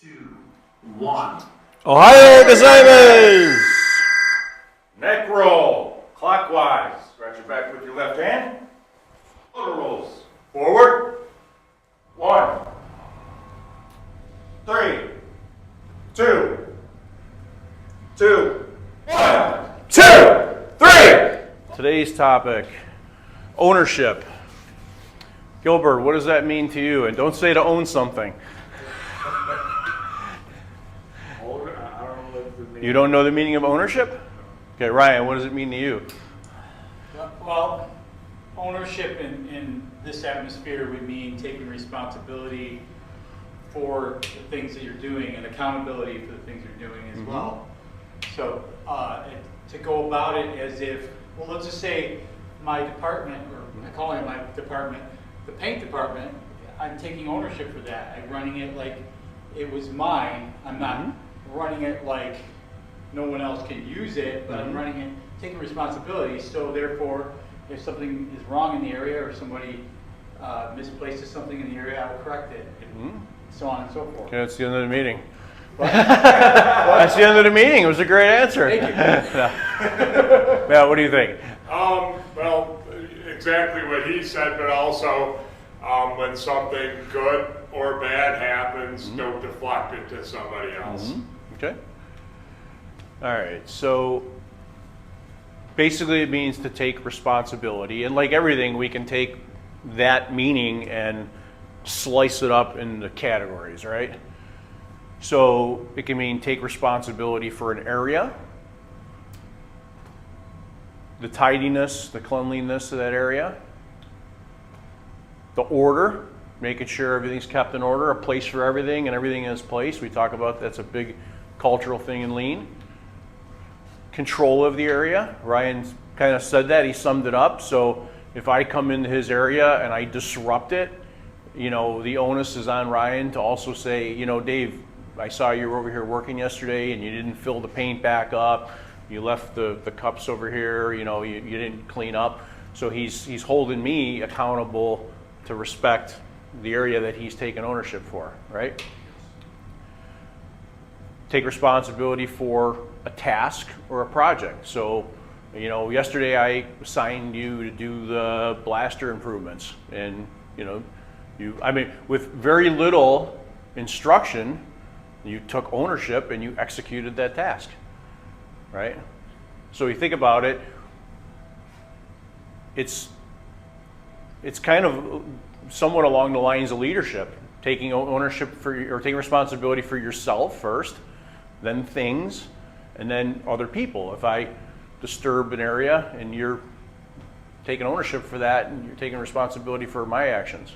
2, 1. Ohio Gazaimes! Neck roll, clockwise. Scratch your back with your left hand. Shoulder rolls. Forward. 1, 3, 2, 2, 1, 2, 3. Today's topic, ownership. Gilbert, what does that mean to you? And don't say to own something. You don't know the meaning of ownership? Okay, Ryan, what does it mean to you? Well, ownership in this atmosphere would mean taking responsibility for the things that you're doing and accountability for the things you're doing as well. So to go about it as if, well, let's just say my department, or I call it my department, the paint department, I'm taking ownership for that. I'm running it like it was mine. I'm not running it like no one else can use it, but I'm running it, taking responsibility. So therefore, if something is wrong in the area or somebody misplaces something in the area, I will correct it, and so on and so forth. Okay, that's the end of the meeting. That's the end of the meeting. It was a great answer. Thank you. Matt, what do you think? Well, exactly what he said, but also when something good or bad happens, don't deflect it to somebody else. Okay. All right, so basically it means to take responsibility. And like everything, we can take that meaning and slice it up into categories, right? So it can mean take responsibility for an area, the tidiness, the cleanliness of that area, the order, making sure everything's kept in order, a place for everything and everything in its place. We talk about that's a big cultural thing in Lean. Control of the area. Ryan kind of said that, he summed it up. So if I come into his area and I disrupt it, you know, the onus is on Ryan to also say, you know, Dave, I saw you were over here working yesterday and you didn't fill the paint back up. You left the cups over here, you know, you didn't clean up. So he's holding me accountable to respect the area that he's taken ownership for, right? Take responsibility for a task or a project. So, you know, yesterday I assigned you to do the blaster improvements, and you know, with very little instruction, you took ownership and you executed that task, right? So you think about it, it's kind of somewhat along the lines of leadership, taking ownership or taking responsibility for yourself first, then things, and then other people. If I disturb an area and you're taking ownership for that and you're taking responsibility for my actions,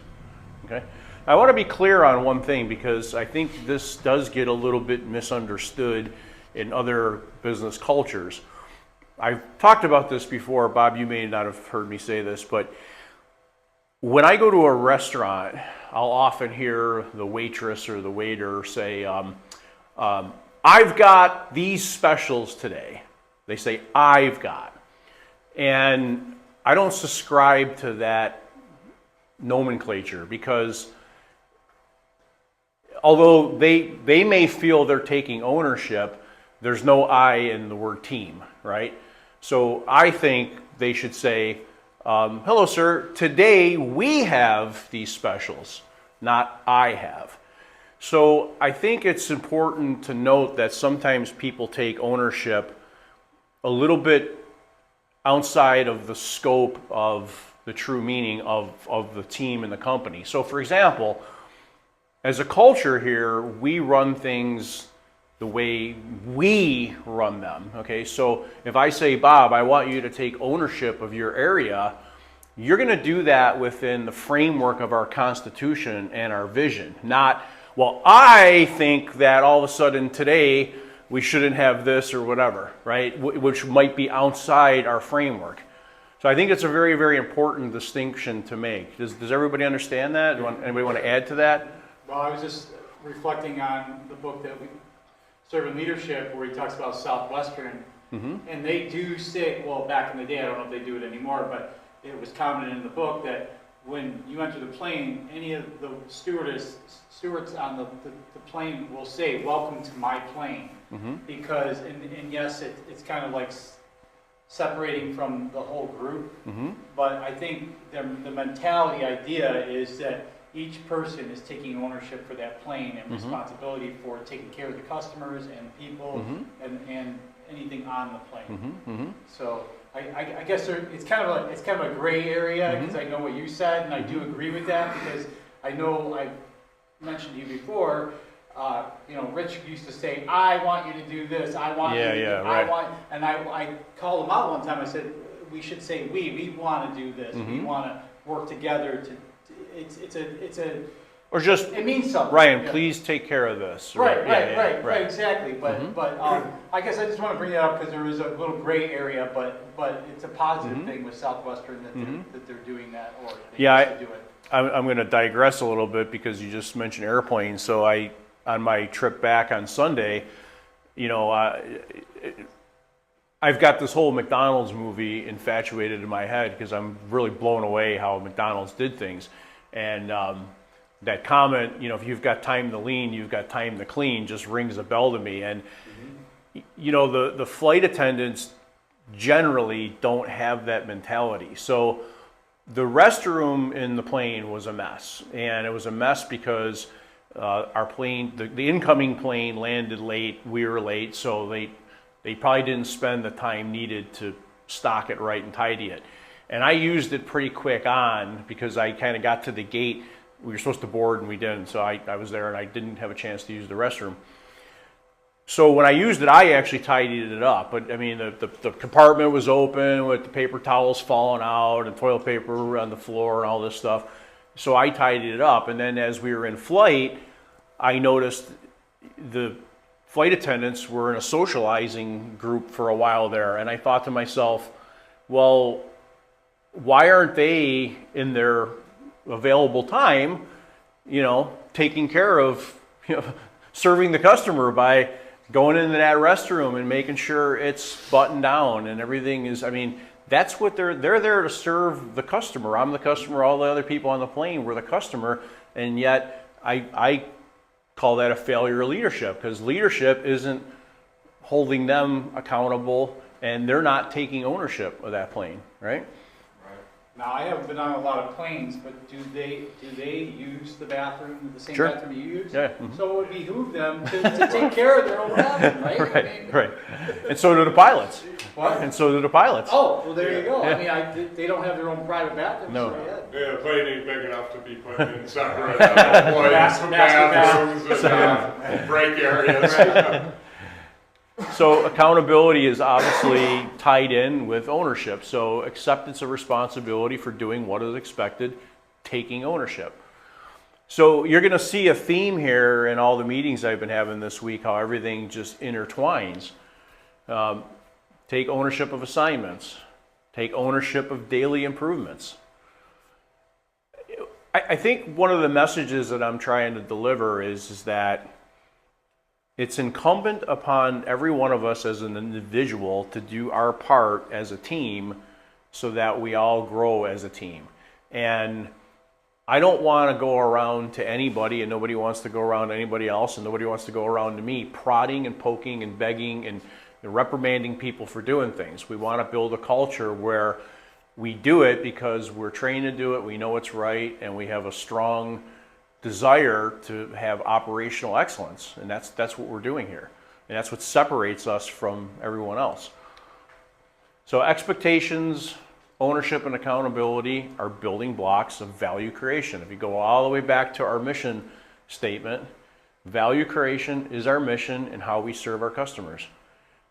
okay? I want to be clear on one thing because I think this does get a little bit misunderstood in other business cultures. I've talked about this before. Bob, you may not have heard me say this, but when I go to a restaurant, I'll often hear the waitress or the waiter say, I've got these specials today. They say, I've got. And I don't subscribe to that nomenclature because although they may feel they're taking ownership, there's no I in the word team, right? So I think they should say, hello, sir, today we have these specials, not I have. So I think it's important to note that sometimes people take ownership a little bit outside of the scope of the true meaning of the team and the company. So for example, as a culture here, we run things the way we run them, okay? So if I say, Bob, I want you to take ownership of your area, you're gonna do that within the framework of our Constitution and our vision, not, well, I think that all of a sudden today we shouldn't have this or whatever, right? Which might be outside our framework. So I think it's a very, very important distinction to make. Does everybody understand that? Anybody want to add to that? Well, I was just reflecting on the book that we Servant Leadership, where he talks about Southwestern, and they do say, well, back in the day, I don't know if they do it anymore, but it was commented in the book that when you enter the plane, any of the stewards on the plane will say, "Welcome to my plane." Because, and yes, it's kind of like separating from the whole group. But I think the mentality idea is that each person is taking ownership for that plane and responsibility for taking care of the customers and people and anything on the plane. So I guess it's kind of a gray area, because I know what you said, and I do agree with that, because I know I mentioned to you before. Rich used to say, "I want you to do this. I want you to do, right. I want," and I called him out one time. I said, "We should say we want to do this. We want to work together to." Or just, It means something. Ryan, Yeah. please take care of this. Right, Yeah, right, exactly. But I guess I just want to bring that up because there is a little gray area, but it's a positive thing with Southwestern that they're doing that, or they used to do it. I'm going to digress a little bit because you just mentioned airplanes. So on my trip back on Sunday, I've got this whole McDonald's movie infatuated in my head because I'm really blown away how McDonald's did things. And that comment, if you've got time to lean, you've got time to clean, just rings a bell to me. And, the flight attendants generally don't have that mentality. So the restroom in the plane was a mess. And it was a mess because our plane, the incoming plane landed late, we were late, so they probably didn't spend the time needed to stock it right and tidy it. And I used it pretty quick on because I kind of got to the gate. We were supposed to board and we didn't, so I was there and I didn't have a chance to use the restroom. So when I used it, I actually tidied it up. But I mean, the compartment was open with the paper towels falling out and toilet paper on the floor and all this stuff. So I tidied it up. And then as we were in flight, I noticed the flight attendants were in a socializing group for a while there. And I thought to myself, well, why aren't they in their available time, taking care of, serving the customer by going into that restroom and making sure it's buttoned down and everything is, that's what they're there to serve the customer. I'm the customer, all the other people on the plane were the customer, and yet I call that a failure of leadership, because leadership isn't holding them accountable and they're not taking ownership of that plane, right? Now, I haven't been on a lot of planes, but do they use the bathroom, the same Sure. bathroom you use? Yeah. So it would behoove them to take care of their own bathroom, right? Right. And so do the pilots. What? And so do the pilots. Oh, well, there you go. Yeah. They don't have their own private bathroom. No. So Yeah, the plane ain't big enough to be put in separate bathrooms and break areas. So accountability is obviously tied in with ownership. So acceptance of responsibility for doing what is expected, taking ownership. So you're going to see a theme here in all the meetings I've been having this week, how everything just intertwines. Take ownership of assignments. Take ownership of daily improvements. I think one of the messages that I'm trying to deliver is that it's incumbent upon every one of us as an individual to do our part as a team so that we all grow as a team. And I don't want to go around to anybody, and nobody wants to go around to anybody else, and nobody wants to go around to me prodding and poking and begging and reprimanding people for doing things. We want to build a culture where we do it because we're trained to do it, we know it's right, and we have a strong desire to have operational excellence, and that's what we're doing here, and that's what separates us from everyone else. So expectations, ownership, and accountability are building blocks of value creation. If you go all the way back to our mission statement, value creation is our mission and how we serve our customers.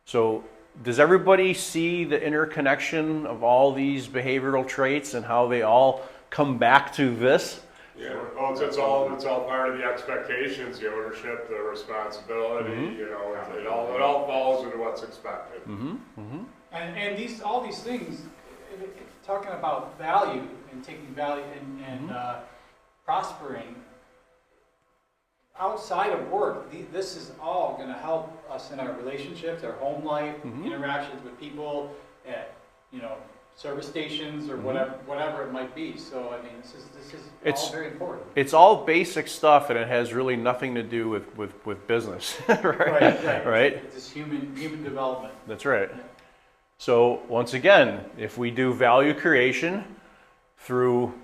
So does everybody see the interconnection of all these behavioral traits and how they all come back to this? Yeah, well, it's all part of the expectations, the ownership, the responsibility. It all falls into what's expected. And all these things, talking about value and taking value and prospering outside of work, this is all going to help us in our relationships, our home life, interactions with people at service stations or whatever it might be. So I mean, this is It's- all very important. It's all basic stuff, and it has really nothing to do with business, right? Right? It's just human development. That's right. So once again, if we do value creation through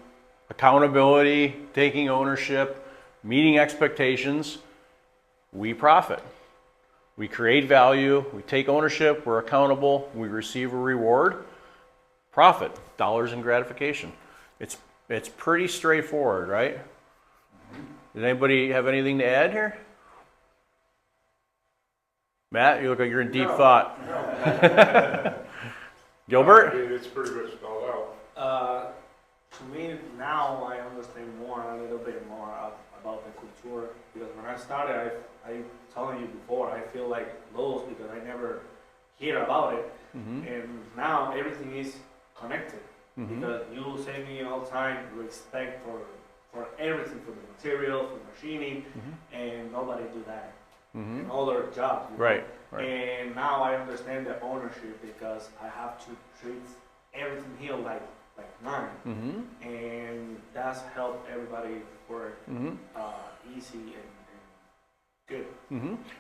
accountability, taking ownership, meeting expectations, we profit. We create value, we take ownership, we're accountable, we receive a reward, profit, dollars and gratification. It's pretty straightforward, right? Does anybody have anything to add here? Matt, you look like you're in deep thought. Gilbert? I mean, it's pretty much spelled out. To me, now I understand a little bit more about the culture, because when I started, I telling you before, I feel like lost because I never hear about it, and now everything is connected, because you say me all the time respect for everything, for the material, for machining, and nobody do that in other jobs. You know? Right. And now I understand the ownership, because I have to treat everything here like mine, and that's helped everybody work easy and good.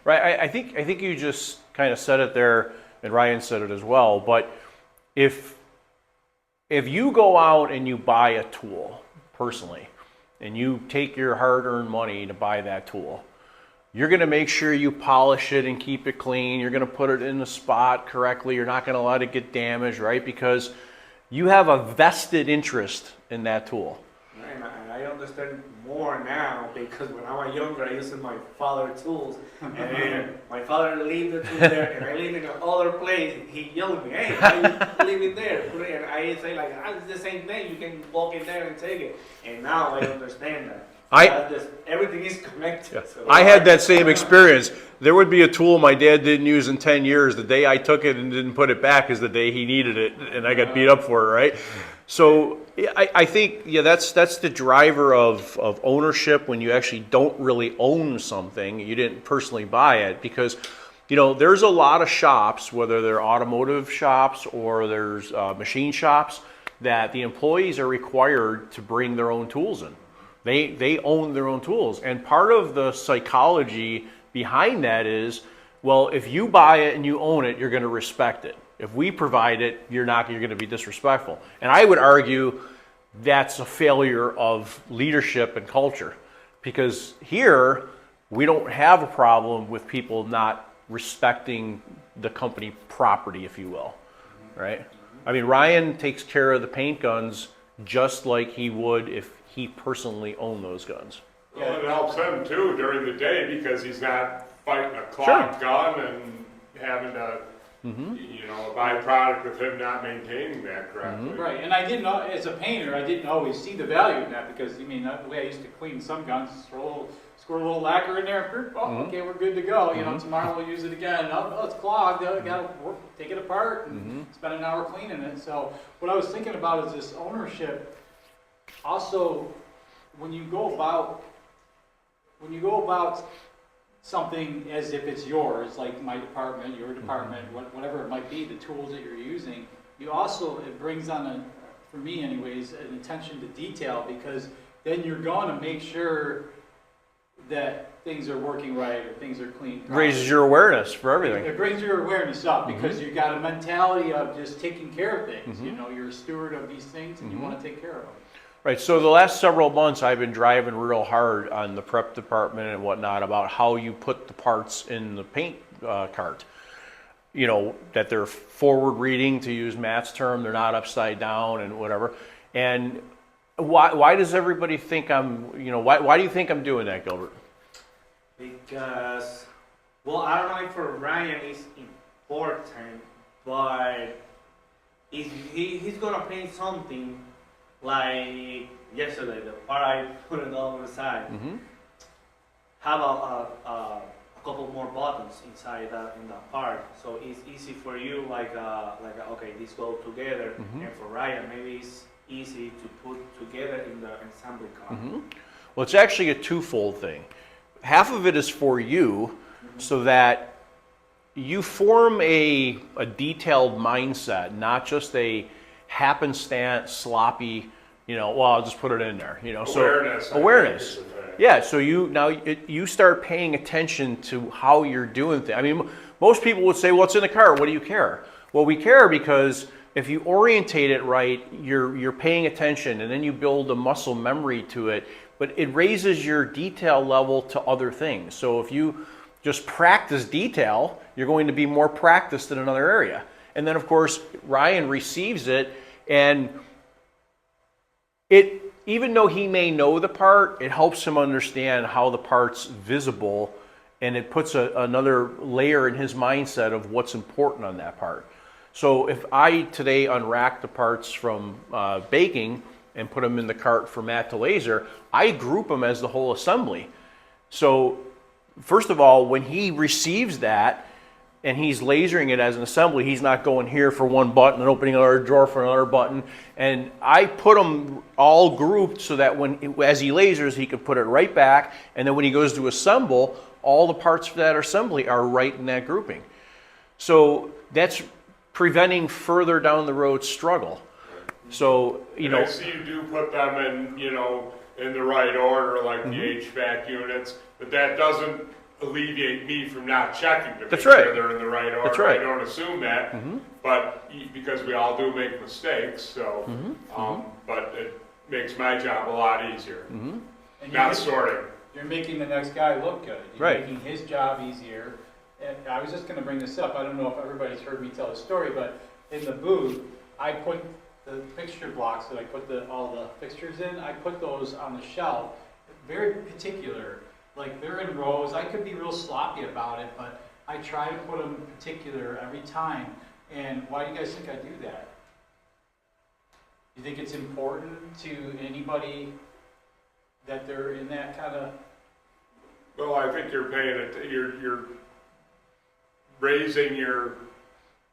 Right. I think you just kind of said it there, and Ryan said it as well. But if you go out and you buy a tool personally, and you take your hard-earned money to buy that tool, you're going to make sure you polish it and keep it clean. You're going to put it in the spot correctly. You're not going to let it get damaged, right? Because you have a vested interest in that tool. And I understand more now, because when I was younger, I used my father's tools, and my father leave the tools there, and I live in another place. He yelled at me, "Hey, why you leave it there?" And I say like, "It's the same thing. You can walk in there and take it." And now I understand that. Everything is connected. So I had that same experience. There would be a tool my dad didn't use in 10 years. The day I took it and didn't put it back is the day he needed it, and I got beat up for it, right? So I think, that's the driver of ownership, when you actually don't really own something. You didn't personally buy it, because there's a lot of shops, whether they're automotive shops or there's machine shops, that the employees are required to bring their own tools in. They own their own tools. And part of the psychology behind that is, well, if you buy it and you own it, you're going to respect it. If we provide it, you're going to be disrespectful. And I would argue that's a failure of leadership and culture, because here we don't have a problem with people not respecting the company property, if you will, right? I mean, Ryan takes care of the paint guns just like he would if he personally owned those guns. Well, it helps him too during the day, because he's not fighting a clogged gun and having to, a byproduct of him not maintaining that correctly. Right, and I didn't know, as a painter, I didn't always see the value in that, because the way I used to clean some guns, squirt a little lacquer in there, okay, we're good to go. Tomorrow we'll use it again. Oh, it's clogged. Oh, gotta take it apart and spend an hour cleaning it. So what I was thinking about is this ownership. Also, when you go about something as if it's yours, like my department, your department, whatever it might be, the tools that you're using, it brings on, for me anyways, an attention to detail, because then you're going to make sure that things are working right or things are clean. Raises your awareness for everything. It brings your awareness up, because you've got a mentality of just taking care of things. You're a steward of these things, and you want to take care of them. Right, so the last several months I've been driving real hard on the prep department and whatnot about how you put the parts in the paint cart. That they're forward reading, to use Matt's term, they're not upside down and whatever. And why does everybody think why do you think I'm doing that, Gilbert? Because, I don't know if for Ryan it's important, but if he's gonna paint something, like yesterday, the part I put it on the side, have a couple more buttons inside in that part, so it's easy for you, okay, these go together, and for Ryan, maybe it's easy to put together in the assembly car. Well, it's actually a twofold thing. Half of it is for you, so that you form a detailed mindset, not just a, happenstance, sloppy, well, I'll just put it in there, so Awareness, I think, awareness. is the thing. Yeah, so you start paying attention to how you're doing things. I mean, most people would say, well, it's in the car, what do you care? Well, we care because if you orientate it right, you're paying attention, and then you build a muscle memory to it, but it raises your detail level to other things. So if you just practice detail, you're going to be more practiced in another area. And then, of course, Ryan receives it, and even though he may know the part, it helps him understand how the part's visible, and it puts another layer in his mindset of what's important on that part. So if I today unrack the parts from baking and put them in the cart for matte to laser, I group them as the whole assembly. So first of all, when he receives that and he's lasering it as an assembly, he's not going here for one button and opening another drawer for another button. And I put them all grouped so that as he lasers, he could put it right back. And then when he goes to assemble, all the parts for that assembly are right in that grouping. So that's preventing further down the road struggle. So, I see you do put them in, in the right order, like the HVAC units, but that doesn't alleviate me from not checking to make sure they're in the right order. That's right. I don't assume that, but because we all do make mistakes, so, but it makes my job a lot easier. And Not sorting. You're making the next guy look good. You're Right. making his job easier. And I was just going to bring this up. I don't know if everybody's heard me tell the story, but in the booth, I put the fixture blocks that I put all the fixtures in, I put those on the shelf, very particular. Like they're in rows. I could be real sloppy about it, but I try to put them particular every time. And why do you guys think I do that? You think it's important to anybody that they're in that kind of? Well, I think you're paying it, you're raising your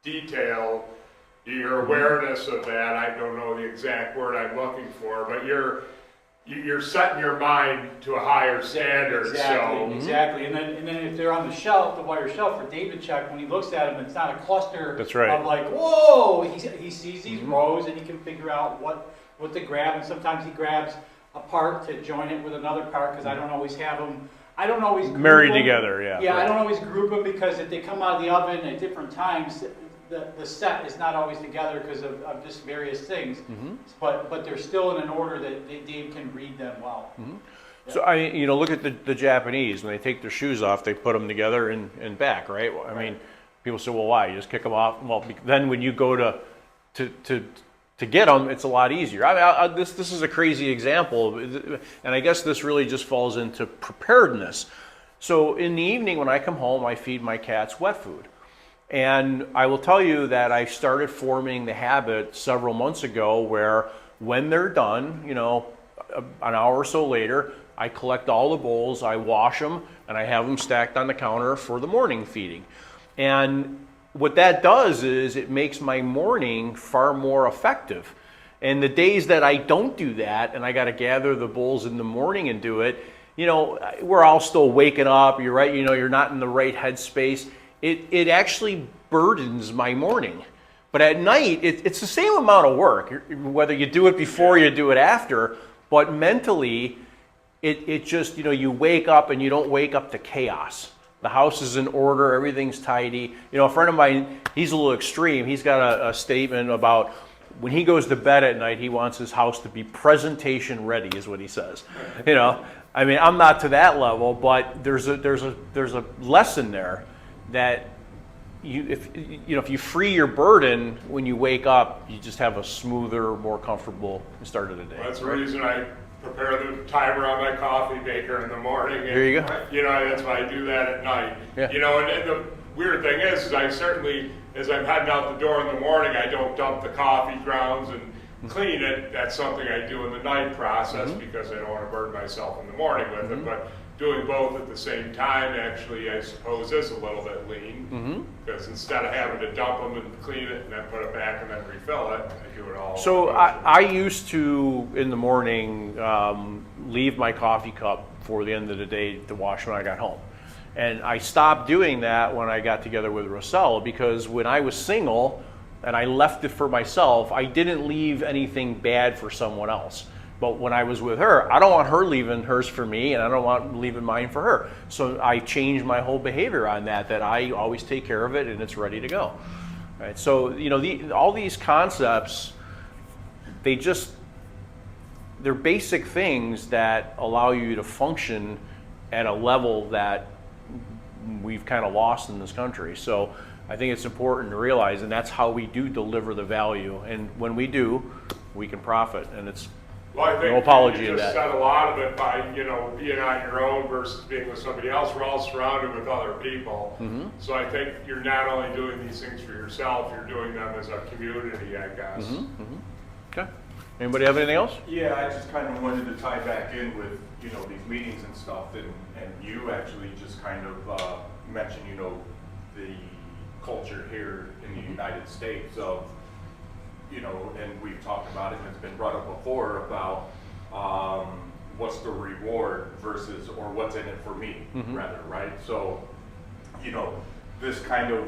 detail, your awareness of that. I don't know the exact word I'm looking for, but you're setting your mind to a higher standard. Exactly, So exactly. And then if they're on the shelf, the wire shelf for David check, when he looks at them, it's not a cluster That's right. of like, whoa, he sees these rows and he can figure out what to grab. And sometimes he grabs a part to join it with another part because I don't always have them. I don't always group married them. together, yeah. Yeah, I don't always group them because if they come out of the oven at different times, the set is not always together because of just various things. But they're still in an order that Dave can read them well. So look at the Japanese. When they take their shoes off, they put them together and back, right? Well, I mean, people say, well, why? You just kick them off. Well, then when you go to get them, it's a lot easier. This is a crazy example, and I guess this really just falls into preparedness. So in the evening when I come home, I feed my cats wet food. And I will tell you that I started forming the habit several months ago where when they're done, an hour or so later, I collect all the bowls, I wash them, and I have them stacked on the counter for the morning feeding. And what that does is it makes my morning far more effective. And the days that I don't do that and I got to gather the bowls in the morning and do it, we're all still waking up, you're right, you're not in the right headspace. It actually burdens my morning. But at night, it's the same amount of work, whether you do it before or you do it after, but mentally, it just, you wake up and you don't wake up to chaos. The house is in order, everything's tidy. A friend of mine, he's a little extreme. He's got a statement about when he goes to bed at night, he wants his house to be presentation ready, is what he says. I mean, I'm not to that level, but there's a lesson there that if you free your burden when you wake up, you just have a smoother, more comfortable start of the day. that's the reason I prepare the timer on my coffee maker in the morning. And, There you go. That's why I do that at night. Yeah. And the weird thing is I certainly, as I'm heading out the door in the morning, I don't dump the coffee grounds and clean it. That's something I do in the night process because I don't want to burn myself in the morning with it. But doing both at the same time actually, I suppose, is a little bit lean because instead of having to dump them and clean it and then put it back and then refill it, I do it all. So I used to, in the morning, leave my coffee cup for the end of the day to wash when I got home. And I stopped doing that when I got together with Rosella because when I was single, and I left it for myself, I didn't leave anything bad for someone else. But when I was with her, I don't want her leaving hers for me, and I don't want leaving mine for her. So I changed my whole behavior on that I always take care of it and it's ready to go. Right? So, you know, all these concepts, they're basic things that allow you to function at a level that we've kind of lost in this country. So I think it's important to realize, and that's how we do deliver the value. And when we do, we can profit, and it's Well, I think no apology you in just that. said a lot of it by, you know, being on your own versus being with somebody else. We're all surrounded with other people. Mm-hmm. So I think you're not only doing these things for yourself, you're doing them as a community, I guess. Okay. Anybody have anything else? Yeah, I just kind of wanted to tie back in with, you know, these meetings and stuff, and you actually just kind of mentioned, you know, the culture here in the United States of, you know, and we've talked about it, and it's been brought up before about what's the reward versus, or what's in it for me, rather, right? So, you know, this kind of,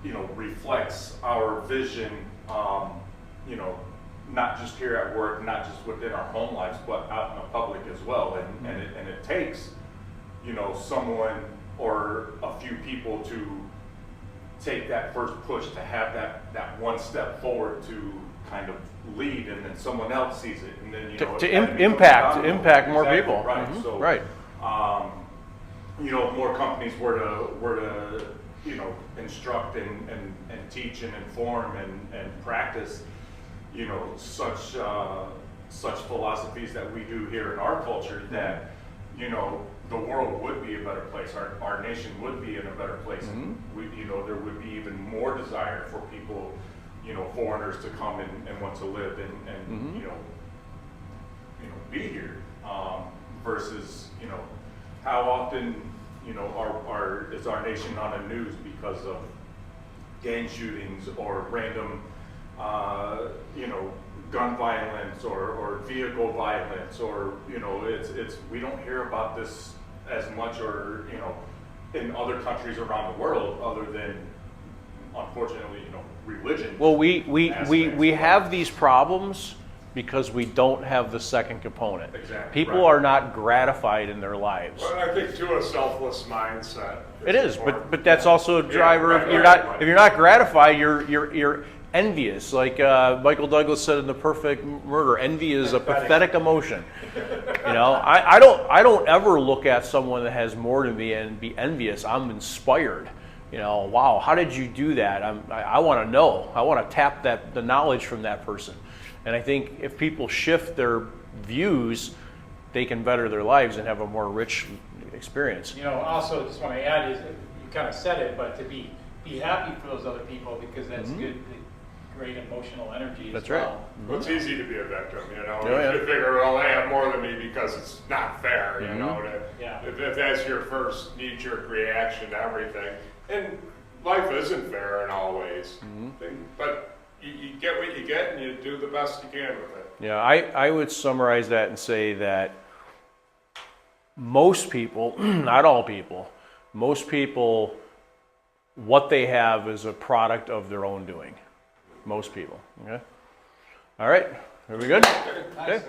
you know, reflects our vision, you know, not just here at work, not just within our home lives, but out in the public as well. And it takes, you know, someone or a few people to take that first push, to have that one step forward to kind of lead, and then someone else sees it, and then, you know, To it kind of becomes impact domino. more Exactly, people. right? Mhm, So, right. You know, if more companies were to you know, instruct and teach and inform and practice, you know, such philosophies that we do here in our culture, that, you know, the world would be a better place. Our nation would be in a better place. We, you know, there would be even more desire for people, you know, foreigners to come and want to live and you know, be here, versus, you know, how often, you know, is our nation on the news because of gang shootings or random, you know, gun violence or vehicle violence, or, you know, it's we don't hear about this as much, or, you know, in other countries around the world, other than, unfortunately, you know, religion. Well, we aspects. have these problems because we don't have the second component. Exactly, People right. are not gratified in their lives. But I think too, a selfless mindset. It is, important. but that's also a driver. right, If you're right, not right. if you're not gratified, you're envious. Like Michael Douglas said in The Perfect Murder, envy is a pathetic emotion. You know, I don't ever look at someone that has more than me and be envious. I'm inspired. You know, wow, how did you do that? I want to know. I want to tap the knowledge from that person. And I think if people shift their views, they can better their lives and have a more rich experience. You know, also just want to add is, you kind of said it, but to be happy for those other people, because that's good, great emotional energy as That's right. well. Well, it's easy to be a victim, you know. Oh, yeah. You figure, well, they have more than me because it's not fair, you know. Yeah. If that's your first knee-jerk reaction to everything, and life isn't fair in all ways, but you get what you get, and you do the best you can with it. Yeah, I would summarize that and say that most people, not all people, most people, what they have is a product of their own doing. Most people. Okay. All right. Are we good? Okay. Okay.